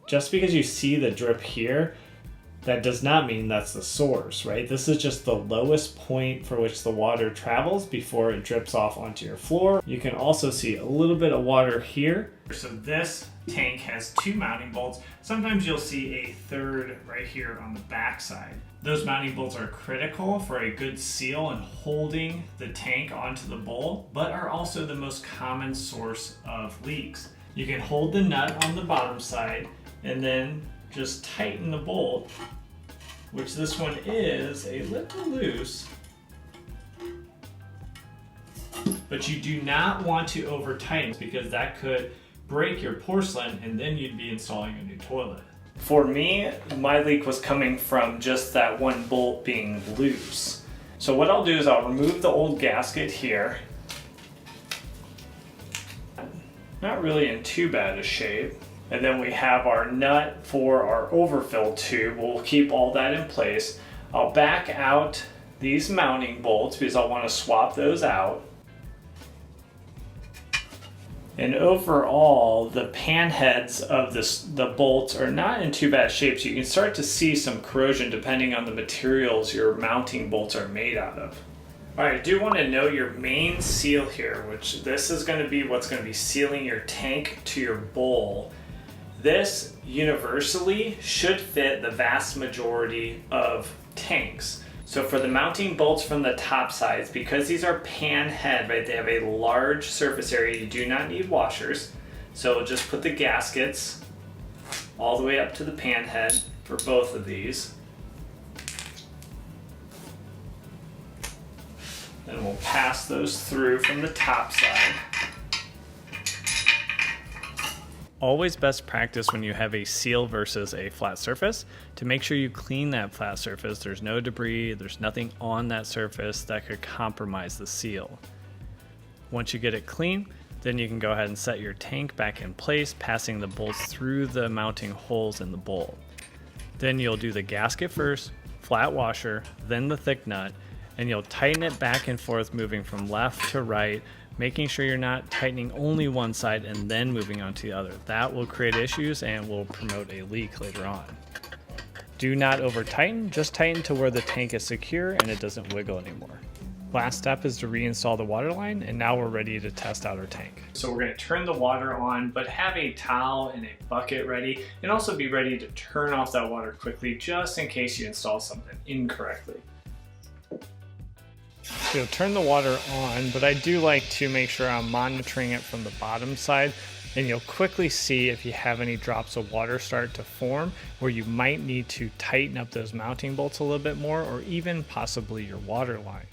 Just because you see the drip here, that does not mean that's the source, right? This is just the lowest point for which the water travels before it drips off onto your floor. You can also see a little bit of water here. So this tank has 2 mounting bolts. Sometimes you'll see a third right here on the back side. Those mounting bolts are critical for a good seal and holding the tank onto the bowl, but are also the most common source of leaks. You can hold the nut on the bottom side and then just tighten the bolt, which this one is a little loose, but you do not want to over tighten because that could break your porcelain and then you'd be installing a new toilet. For me, my leak was coming from just that one bolt being loose. So what I'll do is I'll remove the old gasket here. Not really in too bad a shape. And then we have our nut for our overfill tube. We'll keep all that in place. I'll back out these mounting bolts because I'll want to swap those out. And overall, the pan heads of the bolts are not in too bad shape. So you can start to see some corrosion depending on the materials your mounting bolts are made out of. All right, I do want to note your main seal here, which this is going to be what's going to be sealing your tank to your bowl. This universally should fit the vast majority of tanks. So for the mounting bolts from the top sides, because these are pan head, right, they have a large surface area, you do not need washers. So just put the gaskets all the way up to the pan head for both of these. Then we'll pass those through from the top side. Always best practice when you have a seal versus a flat surface to make sure you clean that flat surface. There's no debris, there's nothing on that surface that could compromise the seal. Once you get it clean, then you can go ahead and set your tank back in place, passing the bolts through the mounting holes in the bowl. Then you'll do the gasket first, flat washer, then the thick nut, and you'll tighten it back and forth, moving from left to right, making sure you're not tightening only one side and then moving on to the other. That will create issues and will promote a leak later on. Do not over tighten, just tighten to where the tank is secure and it doesn't wiggle anymore. Last step is to reinstall the water line, and now we're ready to test out our tank. So we're going to turn the water on, but have a towel and a bucket ready, and also be ready to turn off that water quickly just in case you install something incorrectly. So turn the water on, but I do like to make sure I'm monitoring it from the bottom side, and you'll quickly see if you have any drops of water start to form where you might need to tighten up those mounting bolts a little bit more, or even possibly your water line.